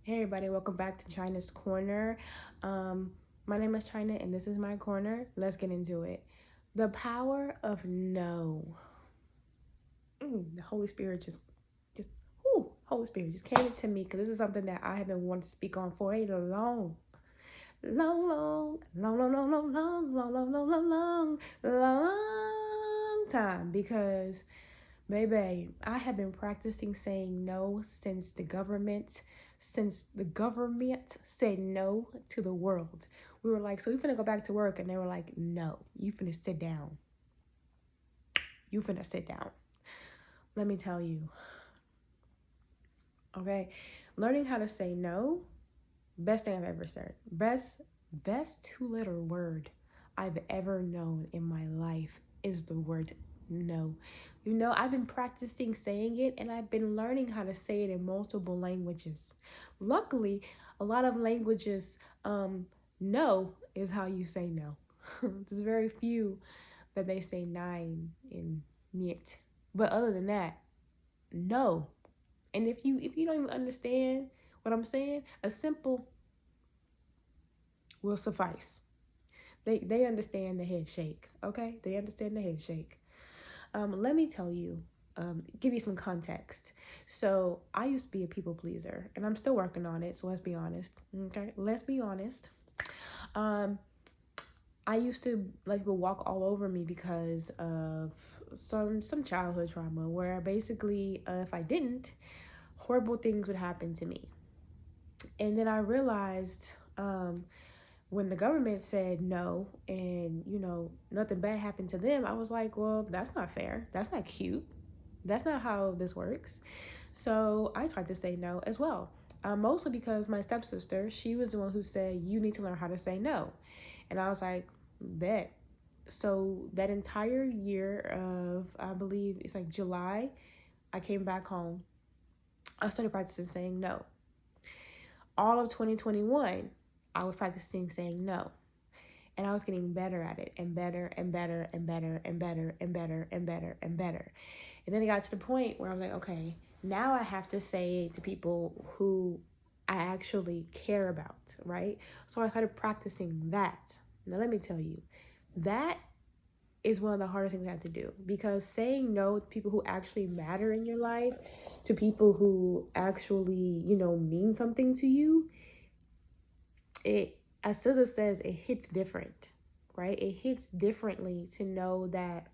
Hey everybody, welcome back to China's Corner. My name is China and this is my corner. Let's get into it. The power of no. The Holy Spirit Holy Spirit just came to me because this is something that I have been wanting to speak on for a long time because baby, I have been practicing saying no since the government said no to the world. We were like, so we finna go back to work, and they were like, no, you finna sit down. You finna sit down. Let me tell you, okay? Learning how to say no, best thing I've ever said. Best two-letter word I've ever known in my life is the word no. You know, I've been practicing saying it and I've been learning how to say it in multiple languages. Luckily, a lot of languages, no is how you say no. There's very few that they say nine and niet. But other than that, no. And if you don't even understand what I'm saying, a simple will suffice. They understand the head shake, okay? They understand the head shake. Let me tell you, give you some context. So I used to be a people pleaser, and I'm still working on it. So let's be honest, okay? Let's be honest. I used to let people walk all over me because of some childhood trauma, where basically, if I didn't, horrible things would happen to me. And then I realized, when the government said no and, nothing bad happened to them, I was like, well, that's not fair. That's not cute. That's not how this works. So I tried to say no as well. Mostly because my stepsister, she was the one who said, you need to learn how to say no. And I was like, bet. So that entire year of, I believe it's like July, I came back home. I started practicing saying no. All of 2021, I was practicing saying no. And I was getting better at it and better and better and better and better and better and better and better. And then it got to the point where I was like, okay, now I have to say it to people who I actually care about, right? So I started practicing that. Now, let me tell you, that is one of the hardest things I have to do, because saying no to people who actually matter in your life, to people who actually, mean something to you, as SZA says, it hits different, right? It hits differently to know that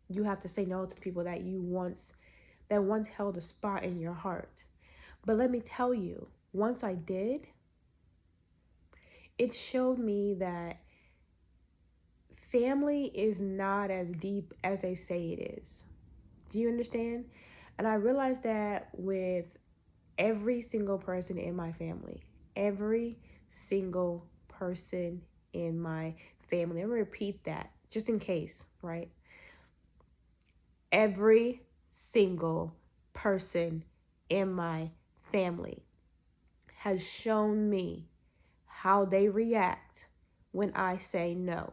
you have to say no to people that once held a spot in your heart. But let me tell you, once I did, it showed me that family is not as deep as they say it is. Do you understand? And I realized that with every single person in my family. Every single person in my family. I'm going to repeat that just in case, right? Every single person in my family has shown me how they react when I say no.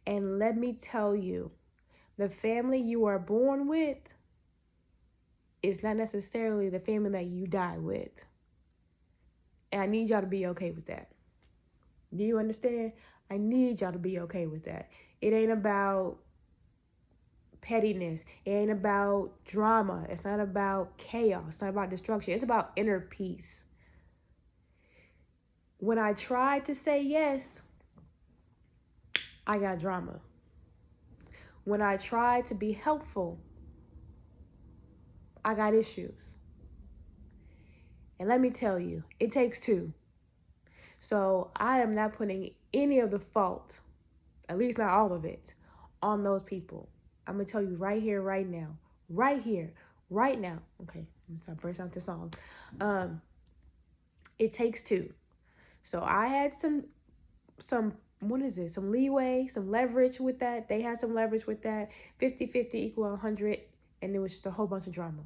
And let me tell you, the family you are born with is not necessarily the family that you die with. And I need y'all to be okay with that. Do you understand? I need y'all to be okay with that. It ain't about pettiness. It ain't about drama. It's not about chaos. It's not about destruction. It's about inner peace. When I tried to say yes, I got drama. When I tried to be helpful, I got issues. And let me tell you, it takes two. So I am not putting any of the fault, at least not all of it, on those people. I'm going to tell you right here, right now. Right here, right now. Okay, I'm going to stop bursting out the song. It takes two. So I had some what is it? Some leeway, some leverage with that. They had some leverage with that. 50-50 equal 100. And it was just a whole bunch of drama.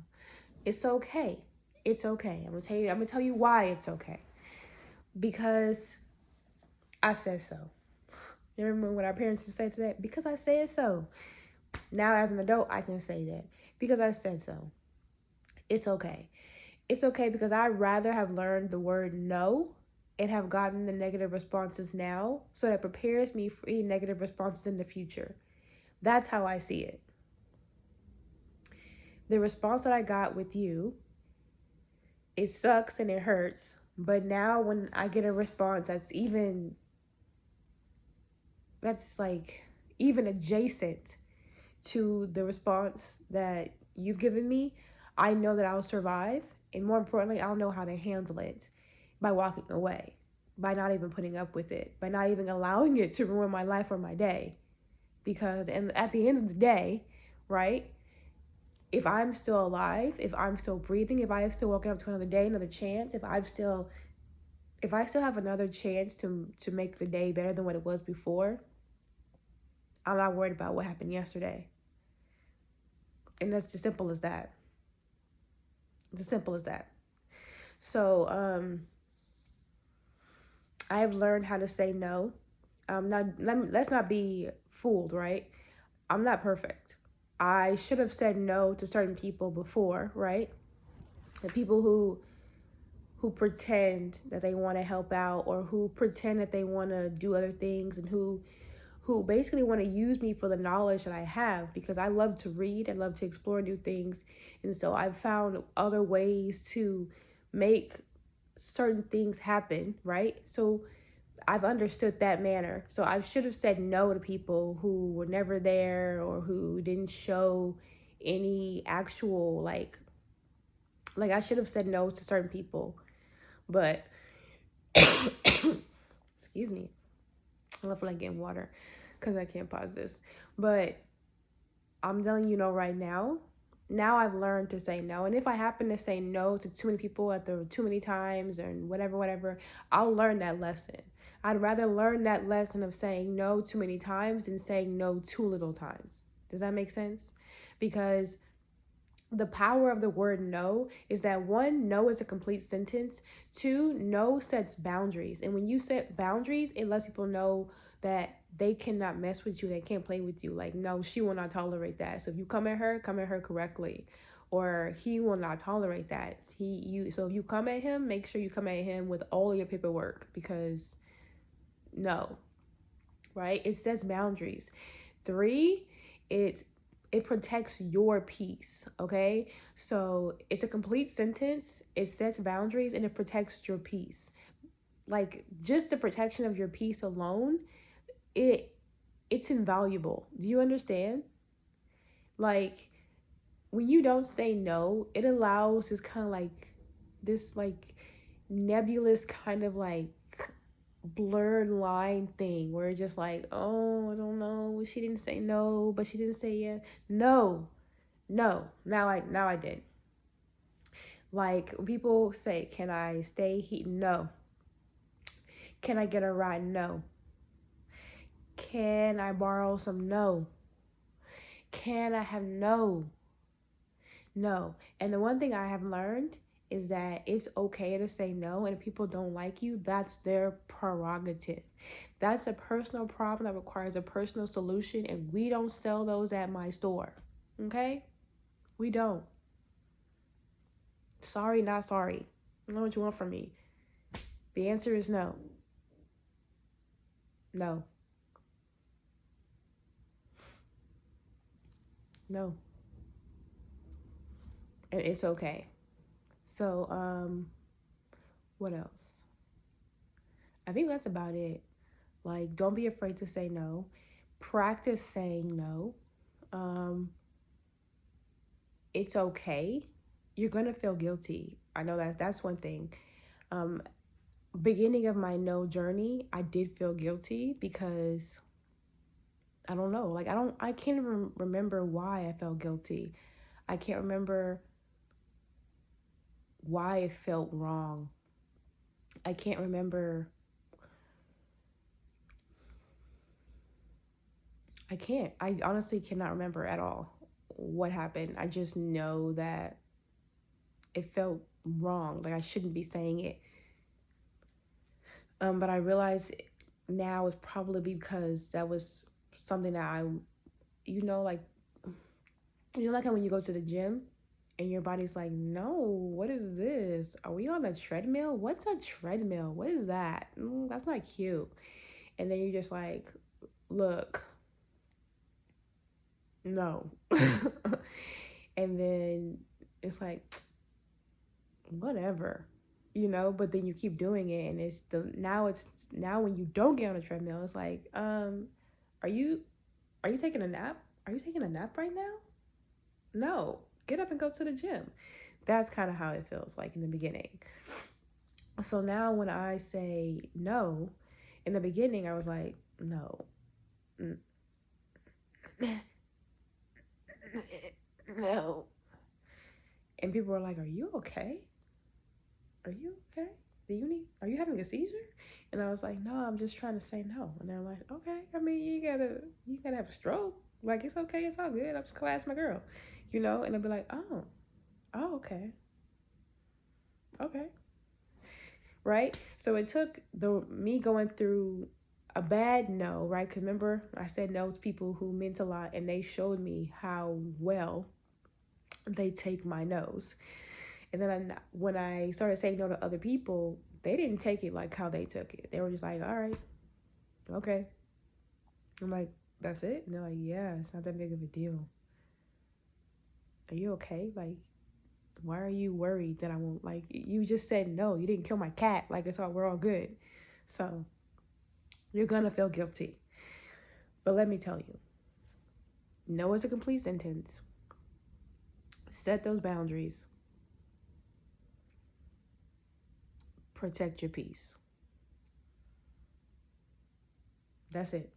It's okay. It's okay. I'm gonna tell you why it's okay. Because I said so. You remember when our parents used to say that? Because I said so. Now as an adult, I can say that. Because I said so. It's okay. It's okay because I'd rather have learned the word no and have gotten the negative responses now so that prepares me for any negative responses in the future. That's how I see it. The response that I got with you, it sucks and it hurts. But now when I get a response that's like even adjacent to the response that you've given me, I know that I'll survive. And more importantly, I'll know how to handle it by walking away, by not even putting up with it, by not even allowing it to ruin my life or my day. Because and at the end of the day, right, if I'm still alive, if I'm still breathing, if I am still waking up to another day, another chance, if I still have another chance to make the day better than what it was before, I'm not worried about what happened yesterday. And that's as simple as that. It's as simple as that. So I've learned how to say no. Let's not be fooled, right? I'm not perfect. I should have said no to certain people before, right? The people who pretend that they want to help out, or who pretend that they want to do other things, and who basically want to use me for the knowledge that I have, because I love to read and love to explore new things. And so I've found other ways to make certain things happen, right? So I've understood that manner. So I should have said no to people who were never there, or who didn't show any actual like I should have said no to certain people. But excuse me. I feel like getting water because I can't pause this. But I'm telling you no right now. Now I've learned to say no. And if I happen to say no to too many people at the too many times and whatever, I'll learn that lesson. I'd rather learn that lesson of saying no too many times than saying no too little times. Does that make sense? Because the power of the word no is that, one, no is a complete sentence. Two, no sets boundaries. And when you set boundaries, it lets people know that they cannot mess with you. They can't play with you. Like, no, she will not tolerate that. So if you come at her correctly. Or he will not tolerate that. So if you come at him, make sure you come at him with all your paperwork, because no, right? It sets boundaries. Three, it protects your peace, okay? So it's a complete sentence, it sets boundaries, and it protects your peace. Like, just the protection of your peace alone, it's invaluable. Do you understand? Like, when you don't say no, it allows this nebulous kind of like blurred line thing where it's just like, oh, I don't know, she didn't say no, but she didn't say yeah. No. Now I did. Like, people say, can I stay here? No. Can I get a ride? No. Can I borrow some? No. Can I have? No. And the one thing I have learned is that it's okay to say no, and if people don't like you, that's their prerogative. That's a personal problem that requires a personal solution, and we don't sell those at my store. Okay? We don't. Sorry, not sorry. I know what you want from me. The answer is no. No. No. And it's okay. So, what else? I think that's about it. Like, don't be afraid to say no. Practice saying no. It's okay. You're gonna feel guilty. I know that's one thing. Beginning of my no journey, I did feel guilty because I don't know. Like, I can't even remember why I felt guilty. I can't remember why it felt wrong. I can't remember. I honestly cannot remember at all what happened. I just know that it felt wrong. Like, I shouldn't be saying it. But I realize now it's probably because that was something that like when you go to the gym And your body's like, no, what is this? Are we on a treadmill? What's a treadmill? What is that? That's not cute. And then you're just like, look, no. And then it's like, whatever, but then you keep doing it. And it's now when you don't get on a treadmill, it's like, are you taking a nap? Are you taking a nap right now? No, get up and go to the gym. That's kind of how it feels like in the beginning. So now when I say no, in the beginning I was like, no. No. And people were like, are you okay? Are you okay? Are you having a seizure? And I was like, no, I'm just trying to say no. And they're like, okay, I mean, you gotta have a stroke. Like, it's okay, it's all good. I'm just gonna ask my girl, and I'd be like, oh, okay. Okay. Right? So it took me going through a bad no, right? Because remember, I said no to people who meant a lot, and they showed me how well they take my no's. And then when I started saying no to other people, they didn't take it like how they took it. They were just like, all right, okay. I'm like, that's it? And they're like, yeah, it's not that big of a deal. Are you okay? Like, why are you worried that I won't? Like, you just said no. You didn't kill my cat. Like, we're all good. So you're gonna feel guilty. But let me tell you, no is a complete sentence. Set those boundaries. Protect your peace. That's it.